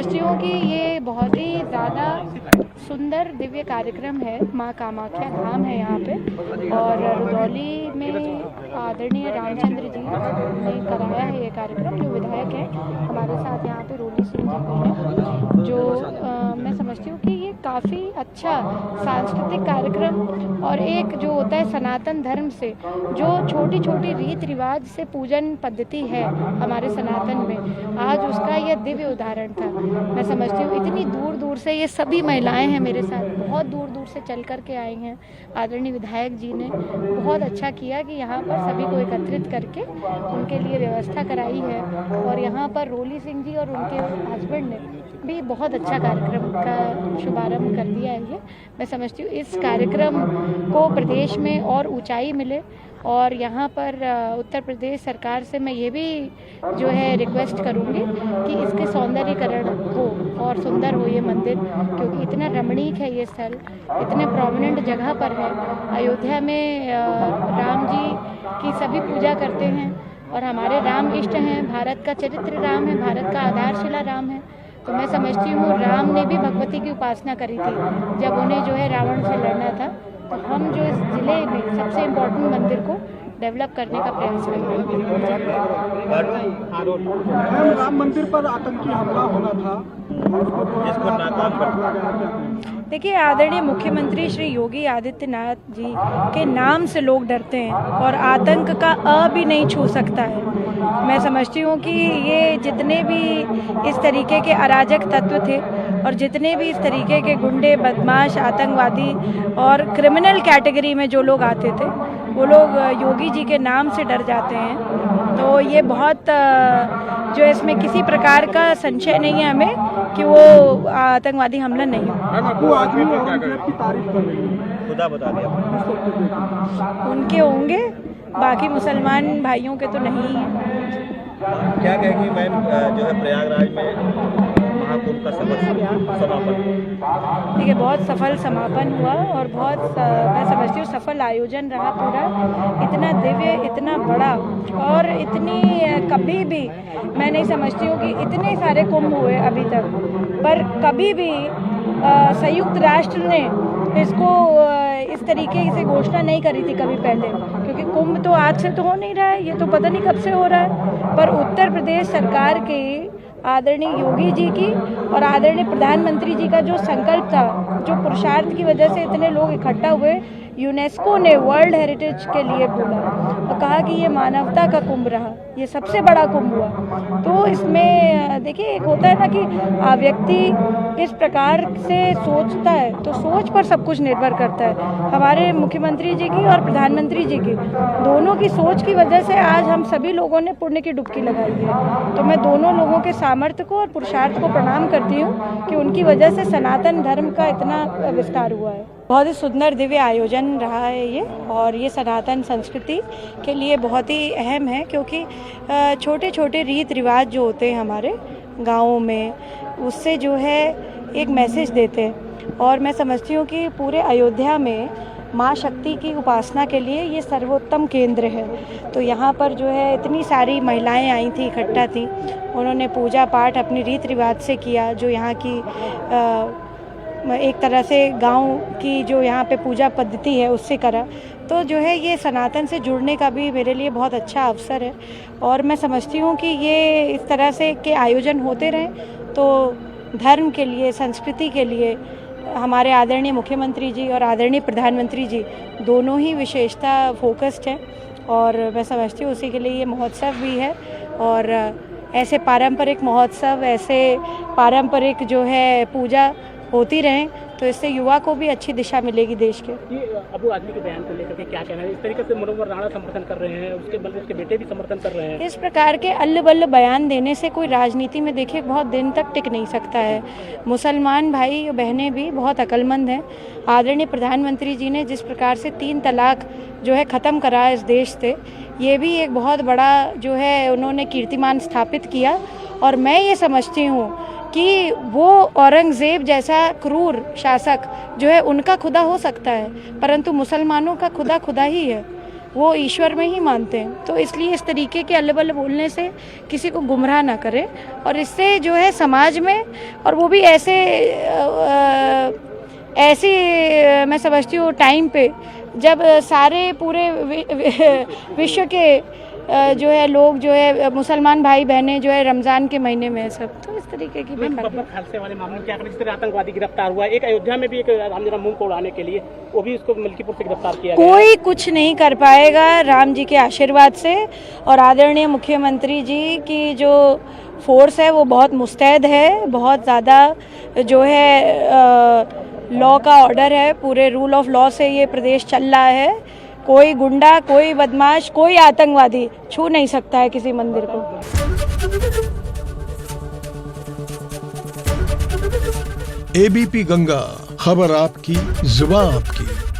समझती हूँ कि ये बहुत ही ज़्यादा सुंदर दिव्य कार्यक्रम है। माँ कामाख्या धाम है यहाँ पे, और रुदौली में आदरणीय रामचंद्र जी ने कराया है ये कार्यक्रम। जो विधायक हैं हमारे साथ यहाँ पे रोली सिंह जी भी हैं, जो मैं समझती हूँ कि ये काफ़ी अच्छा सांस्कृतिक कार्यक्रम और एक जो होता है सनातन धर्म से जो छोटी छोटी रीत रिवाज से पूजन पद्धति है हमारे सनातन में, आज उसका यह दिव्य उदाहरण था। मैं समझती हूँ इतनी दूर दूर से ये सभी महिलाएं हैं मेरे साथ, बहुत दूर दूर से चल कर के आई हैं। आदरणीय विधायक जी ने बहुत अच्छा किया कि यहाँ पर सभी को एकत्रित करके उनके लिए व्यवस्था कराई है, और यहाँ पर रोली सिंह जी और उनके हस्बैंड ने भी बहुत अच्छा कार्यक्रम का शुभारंभ कर दिया है। ये मैं समझती हूँ इस कार्यक्रम को प्रदेश में और ऊंचाई मिले, और यहाँ पर उत्तर प्रदेश सरकार से मैं ये भी जो है रिक्वेस्ट करूँगी कि इसके सौंदर्यीकरण हो और सुंदर हो ये मंदिर, क्योंकि इतना रमणीक है ये स्थल, इतने प्रोमिनेंट जगह पर है। अयोध्या में राम जी की सभी पूजा करते हैं, और हमारे राम इष्ट हैं, भारत का चरित्र राम है, भारत का आधारशिला राम है। तो मैं समझती हूँ राम ने भी भगवती की उपासना करी थी जब उन्हें जो है रावण से लड़ना था। तो हम जो इस जिले में सबसे इम्पोर्टेंट मंदिर को डेवलप करने का प्रयास करेंगे। राम मंदिर पर आतंकी हमला होना था, जिसको नाकाम कर दिया गया। देखिए, आदरणीय मुख्यमंत्री श्री योगी आदित्यनाथ जी के नाम से लोग डरते हैं, और आतंक का अ भी नहीं छू सकता है। मैं समझती हूँ कि ये जितने भी इस तरीके के अराजक तत्व थे और जितने भी इस तरीके के गुंडे, बदमाश, आतंकवादी और क्रिमिनल कैटेगरी में जो लोग आते थे, वो लोग योगी जी के नाम से डर जाते हैं। तो ये बहुत जो इसमें किसी प्रकार का संशय नहीं है हमें कि वो आतंकवादी हमला नहीं हो। खुदा बता दिया उनके होंगे, बाकी मुसलमान भाइयों के तो नहीं है। क्या कहेंगी मैम, जो है प्रयागराज में महाकुंभ का समापन? देखिए, बहुत सफल समापन हुआ और बहुत मैं समझती हूँ सफल आयोजन रहा पूरा। इतना दिव्य, इतना बड़ा, और इतनी कभी भी मैं नहीं समझती हूँ कि इतने सारे कुंभ हुए अभी तक, पर कभी भी संयुक्त राष्ट्र ने इसको इस तरीके से घोषणा नहीं करी थी कभी पहले, क्योंकि कुंभ तो आज से तो हो नहीं रहा है, ये तो पता नहीं कब से हो रहा है। पर उत्तर प्रदेश सरकार के आदरणीय योगी जी की और आदरणीय प्रधानमंत्री जी का जो संकल्प था, जो पुरुषार्थ की वजह से इतने लोग इकट्ठा हुए, यूनेस्को ने वर्ल्ड हेरिटेज के लिए बोला और कहा कि ये मानवता का कुंभ रहा, ये सबसे बड़ा कुंभ हुआ। तो इसमें देखिए, एक होता है ना कि व्यक्ति किस प्रकार से सोचता है, तो सोच पर सब कुछ निर्भर करता है। हमारे मुख्यमंत्री जी की और प्रधानमंत्री जी की दोनों की सोच की वजह से आज हम सभी लोगों ने पुण्य की डुबकी लगाई है। तो मैं दोनों लोगों के सामर्थ्य को और पुरुषार्थ को प्रणाम करती हूँ कि उनकी वजह से सनातन धर्म का इतना विस्तार हुआ है। बहुत ही सुंदर दिव्य आयोजन रहा है ये, और ये सनातन संस्कृति के लिए बहुत ही अहम है, क्योंकि छोटे छोटे रीत रिवाज जो होते हैं हमारे गाँवों में, उससे जो है एक मैसेज देते हैं। और मैं समझती हूँ कि पूरे अयोध्या में माँ शक्ति की उपासना के लिए ये सर्वोत्तम केंद्र है। तो यहाँ पर जो है इतनी सारी महिलाएं आई थी, इकट्ठा थी, उन्होंने पूजा पाठ अपनी रीत रिवाज से किया, जो यहाँ की एक तरह से गांव की जो यहाँ पे पूजा पद्धति है उससे करा। तो जो है ये सनातन से जुड़ने का भी मेरे लिए बहुत अच्छा अवसर है, और मैं समझती हूँ कि ये इस तरह से के आयोजन होते रहें तो धर्म के लिए, संस्कृति के लिए हमारे आदरणीय मुख्यमंत्री जी और आदरणीय प्रधानमंत्री जी दोनों ही विशेषता फोकस्ड हैं, और मैं समझती हूँ उसी के लिए ये महोत्सव भी है। और ऐसे पारंपरिक महोत्सव, ऐसे पारंपरिक जो है पूजा होती रहें, तो इससे युवा को भी अच्छी दिशा मिलेगी देश के। अबू आदमी के बयान को लेकर के क्या कहना है? इस तरीके से मनोहर राणा समर्थन कर रहे हैं, उसके बल्कि उसके बेटे भी समर्थन कर रहे हैं। इस प्रकार के अल्ल बल्ल बयान देने से कोई राजनीति में देखिए बहुत दिन तक टिक नहीं सकता है। मुसलमान भाई बहनें भी बहुत अक्लमंद हैं। आदरणीय प्रधानमंत्री जी ने जिस प्रकार से 3 तलाक जो है ख़त्म करा इस देश से, ये भी एक बहुत बड़ा जो है उन्होंने कीर्तिमान स्थापित किया। और मैं ये समझती हूँ कि वो औरंगज़ेब जैसा क्रूर शासक जो है उनका खुदा हो सकता है, परंतु मुसलमानों का खुदा खुदा ही है। वो ईश्वर में ही मानते हैं। तो इसलिए इस तरीके के अल्ल-बल्ल बोलने से किसी को गुमराह ना करें, और इससे जो है समाज में, और वो भी ऐसे मैं समझती हूँ टाइम पे जब सारे पूरे विश्व के जो है लोग जो है मुसलमान भाई बहनें जो है रमज़ान के महीने में सब, तो इस तरीके की बब्बर खालसे वाले मामले में क्या करें? जिस तरह आतंकवादी गिरफ्तार हुआ, एक अयोध्या में भी एक राम जन्मभूमि को उड़ाने के लिए वो भी उसको मलकीपुर से गिरफ्तार किया गया। कोई कुछ नहीं कर पाएगा राम जी के आशीर्वाद से, और आदरणीय मुख्यमंत्री जी की जो फोर्स है वो बहुत मुस्तैद है, बहुत ज़्यादा जो है लॉ का ऑर्डर है, पूरे रूल ऑफ लॉ से ये प्रदेश चल रहा है। कोई गुंडा, कोई बदमाश, कोई आतंकवादी छू नहीं सकता है किसी मंदिर को। एबीपी गंगा, खबर आपकी, जुबान आपकी।